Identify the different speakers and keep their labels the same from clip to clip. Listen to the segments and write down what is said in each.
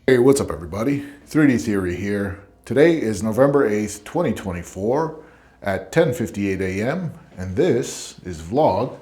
Speaker 1: Hey, what's up everybody? 3D Theory here. Today is November 8th, 2024 at 10:58 a.m. and this is vlog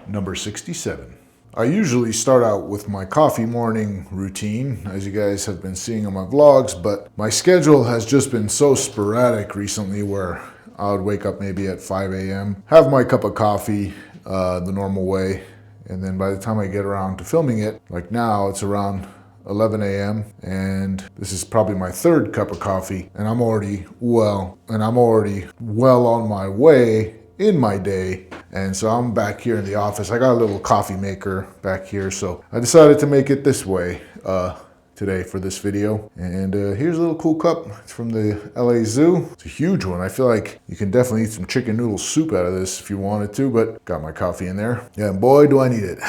Speaker 1: number 67. I usually start out with my coffee morning routine, as you guys have been seeing on my vlogs, but my schedule has just been so sporadic recently where I would wake up maybe at 5 a.m., have my cup of coffee the normal way, and then by the time I get around to filming it, like now, it's around 11 a.m. and this is probably my third cup of coffee, and I'm already well on my way in my day. And so I'm back here in the office. I got a little coffee maker back here, so I decided to make it this way today for this video. And here's a little cool cup. It's from the LA Zoo. It's a huge one. I feel like you can definitely eat some chicken noodle soup out of this if you wanted to, but got my coffee in there. Yeah, and boy, do I need it.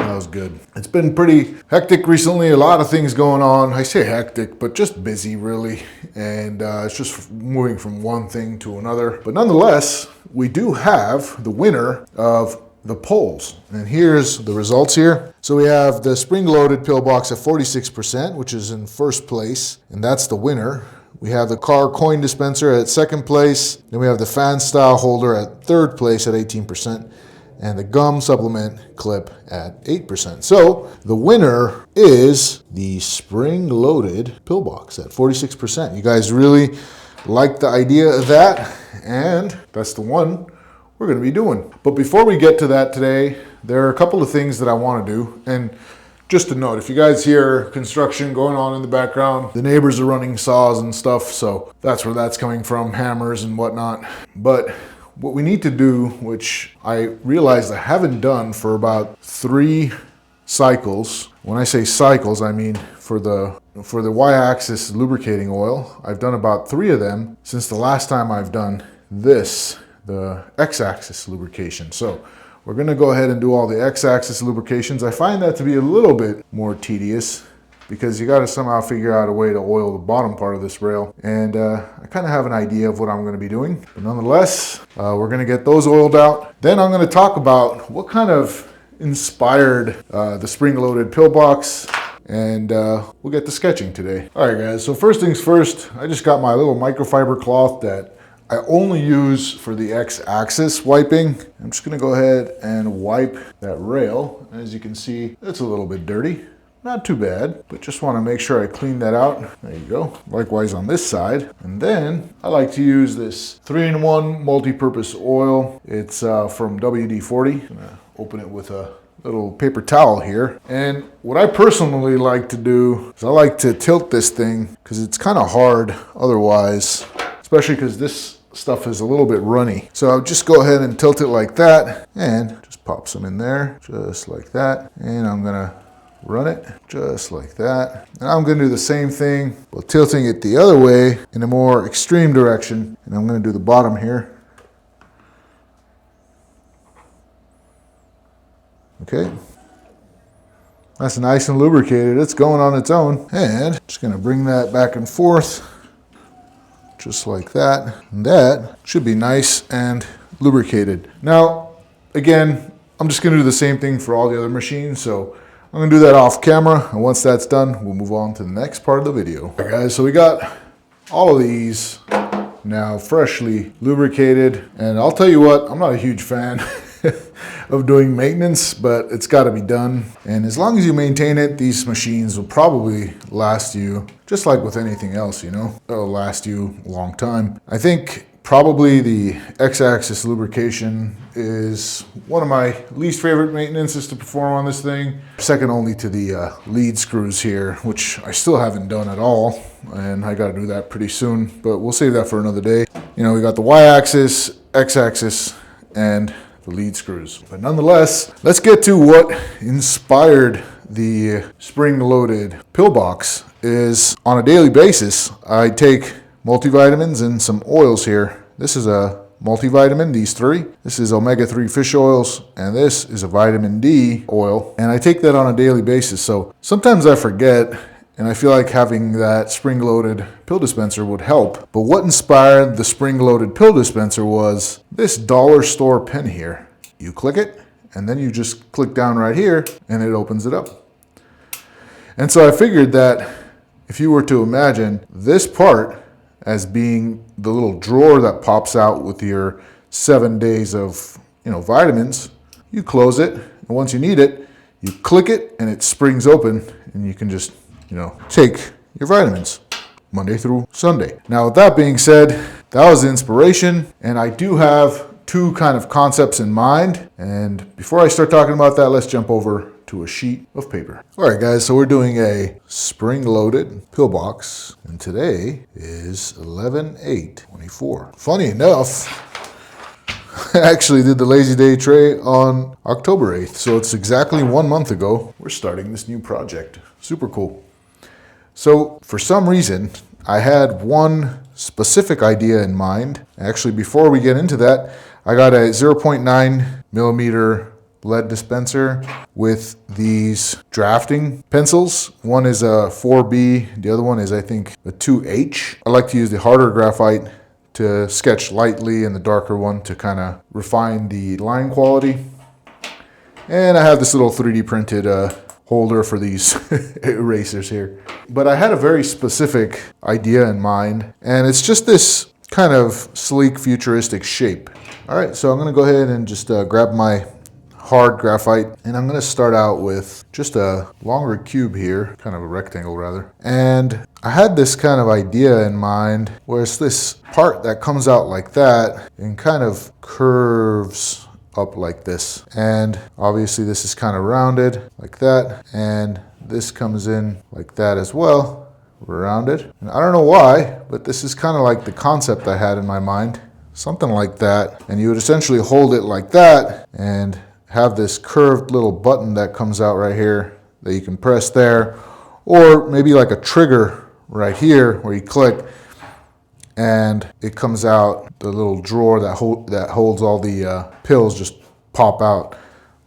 Speaker 1: That was good. It's been pretty hectic recently. A lot of things going on. I say hectic, but just busy really. And it's just moving from one thing to another. But nonetheless, we do have the winner of the polls. And here's the results here. So we have the spring-loaded pillbox at 46%, which is in first place, and that's the winner. We have the car coin dispenser at second place. Then we have the fan style holder at third place at 18%. And the gum supplement clip at 8%. So the winner is the spring-loaded pillbox at 46%. You guys really like the idea of that, and that's the one we're going to be doing. But before we get to that today, there are a couple of things that I want to do. And just a note, if you guys hear construction going on in the background, the neighbors are running saws and stuff, so that's where that's coming from, hammers and whatnot. But what we need to do, which I realized I haven't done for about 3 cycles. When I say cycles, I mean for the Y-axis lubricating oil. I've done about 3 of them since the last time I've done this, the X-axis lubrication. So we're going to go ahead and do all the X-axis lubrications. I find that to be a little bit more tedious because you got to somehow figure out a way to oil the bottom part of this rail. And I kind of have an idea of what I'm going to be doing. But nonetheless, we're going to get those oiled out. Then I'm going to talk about what kind of inspired the spring-loaded pillbox, and we'll get to sketching today. All right, guys, so first things first, I just got my little microfiber cloth that I only use for the X-axis wiping. I'm just going to go ahead and wipe that rail. As you can see, it's a little bit dirty. Not too bad, but just want to make sure I clean that out. There you go. Likewise on this side. And then I like to use this 3-in-1 multi-purpose oil. It's from WD-40. I'm gonna open it with a little paper towel here. And what I personally like to do is I like to tilt this thing because it's kind of hard otherwise, especially because this stuff is a little bit runny. So I'll just go ahead and tilt it like that and just pop some in there, just like that. And I'm gonna run it just like that. And I'm going to do the same thing, but tilting it the other way in a more extreme direction. And I'm going to do the bottom here. Okay. That's nice and lubricated. It's going on its own. And just going to bring that back and forth just like that. And that should be nice and lubricated. Now, again, I'm just going to do the same thing for all the other machines. So I'm going to do that off camera, and once that's done, we'll move on to the next part of the video. All right, guys, so we got all of these now freshly lubricated, and I'll tell you what, I'm not a huge fan of doing maintenance, but it's got to be done. And as long as you maintain it, these machines will probably last you, just like with anything else, you know, it'll last you a long time. I think probably the X-axis lubrication is one of my least favorite maintenances to perform on this thing. Second only to the lead screws here, which I still haven't done at all. And I got to do that pretty soon, but we'll save that for another day. You know, we got the Y-axis, X-axis, and the lead screws. But nonetheless, let's get to what inspired the spring-loaded pillbox. Is on a daily basis, I take multivitamins and some oils here. This is a multivitamin, these 3. This is omega-3 fish oils, and this is a vitamin D oil. And I take that on a daily basis. So sometimes I forget, and I feel like having that spring-loaded pill dispenser would help. But what inspired the spring-loaded pill dispenser was this dollar store pen here. You click it, and then you just click down right here, and it opens it up. And so I figured that if you were to imagine this part as being the little drawer that pops out with your 7 days of, vitamins, you close it, and once you need it, you click it and it springs open and you can just, take your vitamins Monday through Sunday. Now, with that being said, that was the inspiration, and I do have two kind of concepts in mind. And before I start talking about that, let's jump over to a sheet of paper. All right, guys, so we're doing a spring-loaded pillbox, and today is 11/8/24. Funny enough, I actually did the Lazy Day tray on October 8th, so it's exactly 1 month ago. We're starting this new project. Super cool. So for some reason, I had one specific idea in mind. Actually, before we get into that, I got a 0.9 millimeter lead dispenser with these drafting pencils. One is a 4B, the other one is, I think, a 2H. I like to use the harder graphite to sketch lightly and the darker one to kind of refine the line quality. And I have this little 3D printed holder for these erasers here. But I had a very specific idea in mind, and it's just this kind of sleek, futuristic shape. All right, so I'm gonna go ahead and just grab my hard graphite, and I'm gonna start out with just a longer cube here, kind of a rectangle rather. And I had this kind of idea in mind where it's this part that comes out like that and kind of curves up like this. And obviously this is kind of rounded like that, and this comes in like that as well, rounded. And I don't know why, but this is kind of like the concept I had in my mind, something like that. And you would essentially hold it like that and have this curved little button that comes out right here that you can press there, or maybe like a trigger right here where you click and it comes out, the little drawer that holds all the pills just pop out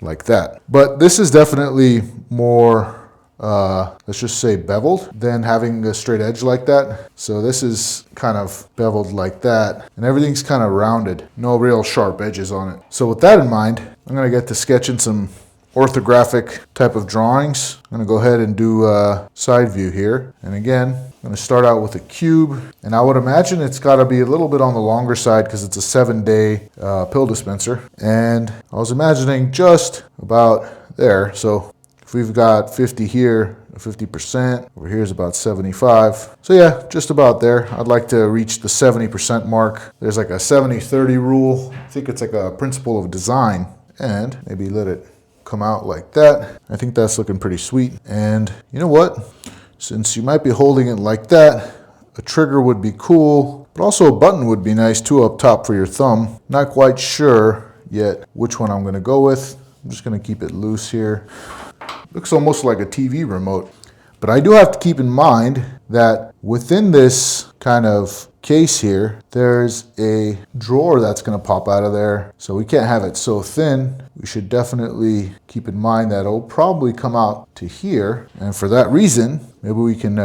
Speaker 1: like that. But this is definitely more, let's just say, beveled than having a straight edge like that. So this is kind of beveled like that, and everything's kind of rounded, no real sharp edges on it. So with that in mind, I'm gonna get to sketching some orthographic type of drawings. I'm gonna go ahead and do a side view here. And again, I'm gonna start out with a cube. And I would imagine it's gotta be a little bit on the longer side because it's a 7-day pill dispenser. And I was imagining just about there. So if we've got 50 here, 50%, over here is about 75. So yeah, just about there. I'd like to reach the 70% mark. There's like a 70-30 rule. I think it's like a principle of design. And maybe let it come out like that. I think that's looking pretty sweet. And you know what? Since you might be holding it like that, a trigger would be cool, but also a button would be nice too up top for your thumb. Not quite sure yet which one I'm gonna go with. I'm just gonna keep it loose here. Looks almost like a TV remote. But I do have to keep in mind that within this kind of case here, there's a drawer that's going to pop out of there. So we can't have it so thin. We should definitely keep in mind that it'll probably come out to here. And for that reason, maybe we can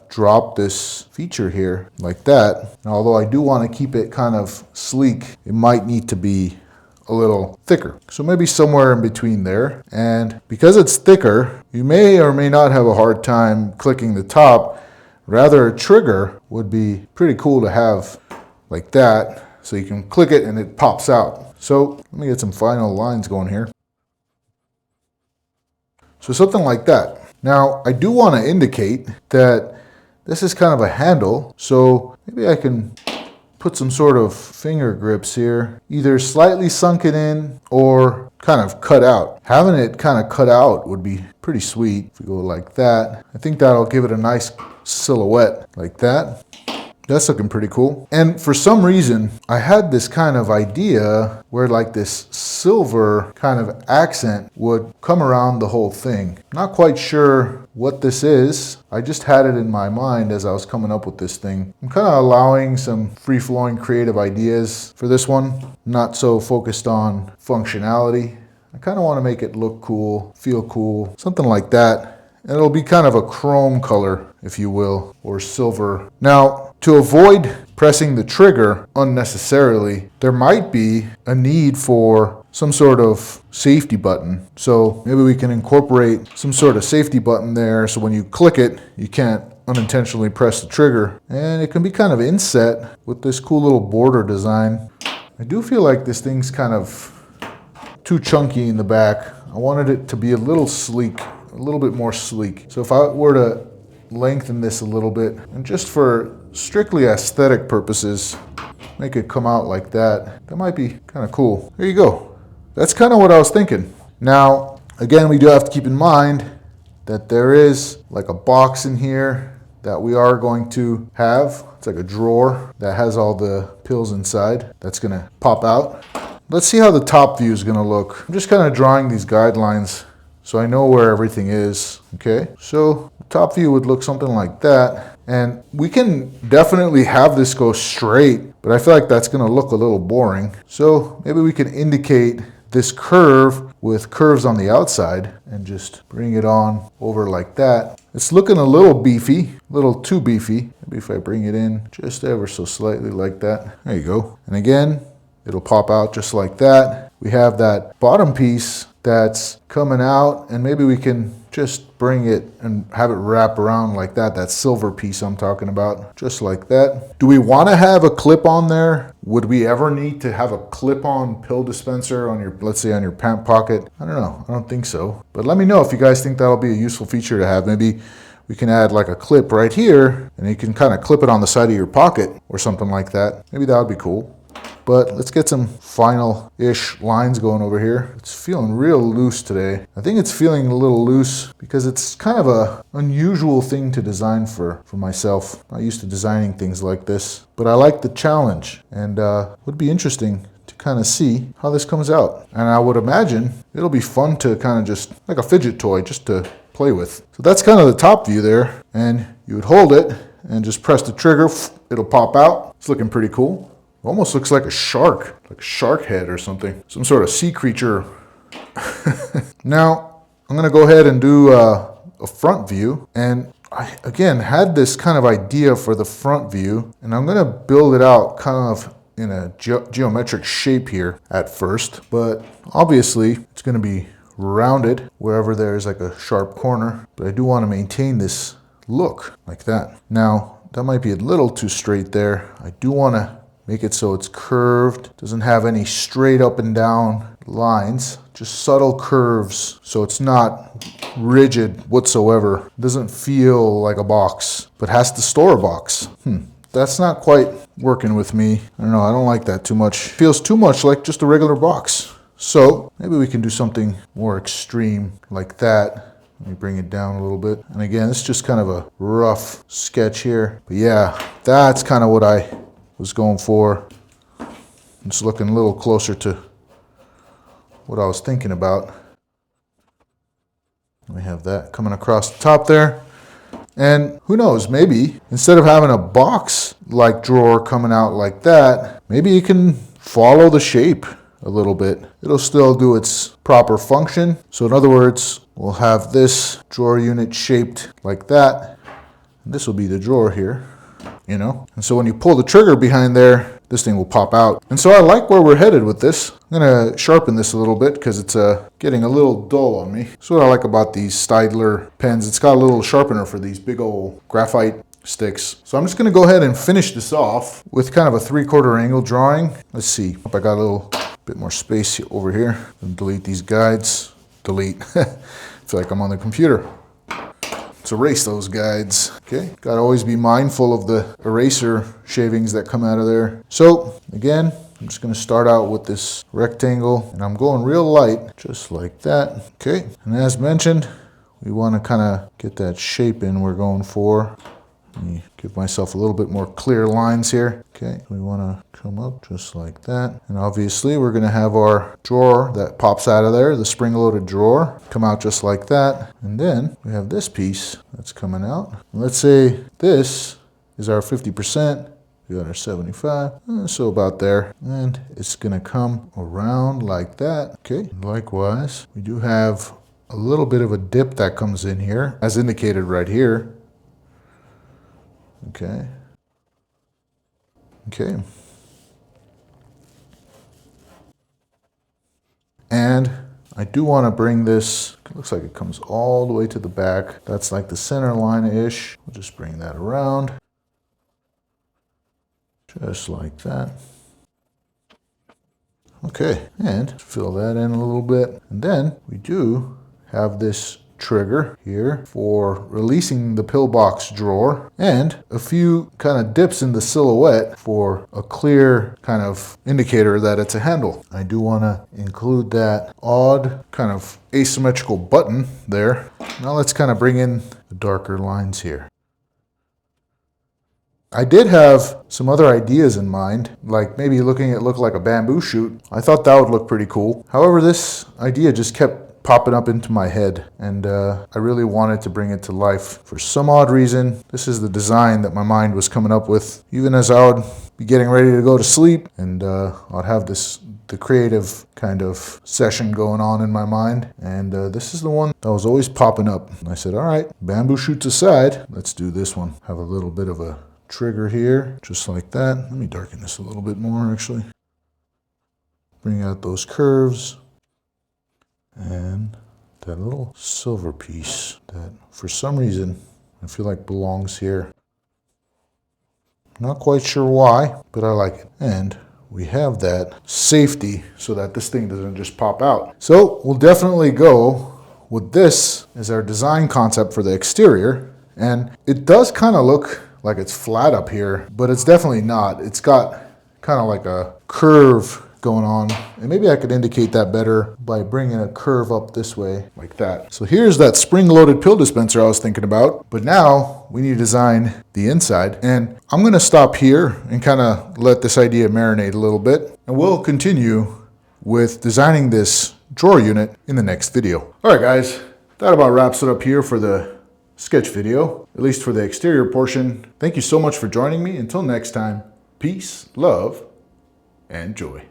Speaker 1: drop this feature here like that. And although I do want to keep it kind of sleek, it might need to be a little thicker. So maybe somewhere in between there. And because it's thicker, you may or may not have a hard time clicking the top. Rather, a trigger would be pretty cool to have like that. So you can click it and it pops out. So let me get some final lines going here. So something like that. Now, I do want to indicate that this is kind of a handle. So maybe I can put some sort of finger grips here, either slightly sunken in or kind of cut out. Having it kind of cut out would be pretty sweet. If we go like that, I think that'll give it a nice silhouette like that. That's looking pretty cool. And for some reason, I had this kind of idea where like this silver kind of accent would come around the whole thing. Not quite sure what this is. I just had it in my mind as I was coming up with this thing. I'm kind of allowing some free-flowing creative ideas for this one. Not so focused on functionality. I kind of want to make it look cool, feel cool, something like that. And it'll be kind of a chrome color, if you will, or silver. Now, to avoid pressing the trigger unnecessarily, there might be a need for some sort of safety button. So maybe we can incorporate some sort of safety button there so when you click it, you can't unintentionally press the trigger. And it can be kind of inset with this cool little border design. I do feel like this thing's kind of too chunky in the back. I wanted it to be a little sleek, a little bit more sleek. So if I were to lengthen this a little bit, and just for strictly aesthetic purposes, make it come out like that, that might be kind of cool. There you go. That's kind of what I was thinking. Now, again, we do have to keep in mind that there is like a box in here that we are going to have. It's like a drawer that has all the pills inside. That's gonna pop out. Let's see how the top view is gonna look. I'm just kind of drawing these guidelines so I know where everything is, okay? So top view would look something like that. And we can definitely have this go straight, but I feel like that's gonna look a little boring. So maybe we can indicate this curve with curves on the outside and just bring it on over like that. It's looking a little beefy, a little too beefy. Maybe if I bring it in just ever so slightly like that. There you go. And again, it'll pop out just like that. We have that bottom piece that's coming out, and maybe we can just bring it and have it wrap around like that. That silver piece I'm talking about, just like that. Do we want to have a clip on there? Would we ever need to have a clip-on pill dispenser on your, let's say on your pant pocket? I don't know, I don't think so. But let me know if you guys think that'll be a useful feature to have. Maybe we can add like a clip right here, and you can kind of clip it on the side of your pocket or something like that. Maybe that would be cool. But let's get some final-ish lines going over here. It's feeling real loose today. I think it's feeling a little loose because it's kind of a unusual thing to design for myself. I'm not used to designing things like this, but I like the challenge, and would be interesting to kind of see how this comes out. And I would imagine it'll be fun to kind of just like a fidget toy just to play with. So that's kind of the top view there, and you would hold it and just press the trigger. It'll pop out. It's looking pretty cool. Almost looks like a shark head or something. Some sort of sea creature. Now, I'm gonna go ahead and do a front view. And I, again, had this kind of idea for the front view. And I'm gonna build it out kind of in a geometric shape here at first. But obviously, it's gonna be rounded wherever there's like a sharp corner. But I do wanna maintain this look like that. Now, that might be a little too straight there. I do wanna make it so it's curved, doesn't have any straight up and down lines, just subtle curves, so it's not rigid whatsoever. It doesn't feel like a box, but has to store a box. That's not quite working with me. I don't know, I don't like that too much. It feels too much like just a regular box. So maybe we can do something more extreme like that. Let me bring it down a little bit. And again, it's just kind of a rough sketch here. But yeah, that's kind of what I was going for. It's looking a little closer to what I was thinking about. We have that coming across the top there. And who knows, maybe instead of having a box-like drawer coming out like that, maybe you can follow the shape a little bit. It'll still do its proper function. So in other words, we'll have this drawer unit shaped like that. And this will be the drawer here. You know, and so when you pull the trigger behind there, this thing will pop out. And so I like where we're headed with this. I'm gonna sharpen this a little bit because it's getting a little dull on me. That's what I like about these Staedtler pens. It's got a little sharpener for these big old graphite sticks. So I'm just gonna go ahead and finish this off with kind of a 3/4 angle drawing. Let's see, hope I got a little bit more space over here. Delete these guides. Delete. I feel like I'm on the computer. Let's erase those guides. Okay, gotta always be mindful of the eraser shavings that come out of there. So again, I'm just gonna start out with this rectangle, and I'm going real light, just like that. Okay, and as mentioned, we wanna kinda get that shape in we're going for. Let me give myself a little bit more clear lines here. Okay, we wanna come up just like that. And obviously we're gonna have our drawer that pops out of there, the spring-loaded drawer, come out just like that. And then we have this piece that's coming out. Let's say this is our 50%. We got our 75, so about there. And it's gonna come around like that. Okay, likewise, we do have a little bit of a dip that comes in here, as indicated right here. Okay. And I do want to bring this, it looks like it comes all the way to the back. That's like the center line-ish. We'll just bring that around. Just like that. Okay, and fill that in a little bit. And then we do have this trigger here for releasing the pillbox drawer and a few kind of dips in the silhouette for a clear kind of indicator that it's a handle. I do want to include that odd kind of asymmetrical button there. Now let's kind of bring in the darker lines here. I did have some other ideas in mind, like maybe looking at look like a bamboo shoot. I thought that would look pretty cool. However, this idea just kept popping up into my head, and I really wanted to bring it to life. For some odd reason, this is the design that my mind was coming up with, even as I would be getting ready to go to sleep, and I'd have the creative kind of session going on in my mind, and this is the one that was always popping up. And I said, all right, bamboo shoots aside, let's do this one. Have a little bit of a trigger here, just like that. Let me darken this a little bit more, actually. Bring out those curves. And that little silver piece that, for some reason, I feel like belongs here. Not quite sure why, but I like it. And we have that safety so that this thing doesn't just pop out. So we'll definitely go with this as our design concept for the exterior. And it does kind of look like it's flat up here, but it's definitely not. It's got kind of like a curve going on, and maybe I could indicate that better by bringing a curve up this way like that. So here's that spring-loaded pill dispenser I was thinking about, but now we need to design the inside, and I'm going to stop here and kind of let this idea marinate a little bit, and we'll continue with designing this drawer unit in the next video. All right, guys, that about wraps it up here for the sketch video, at least for the exterior portion. Thank you so much for joining me. Until next time, peace, love, and joy.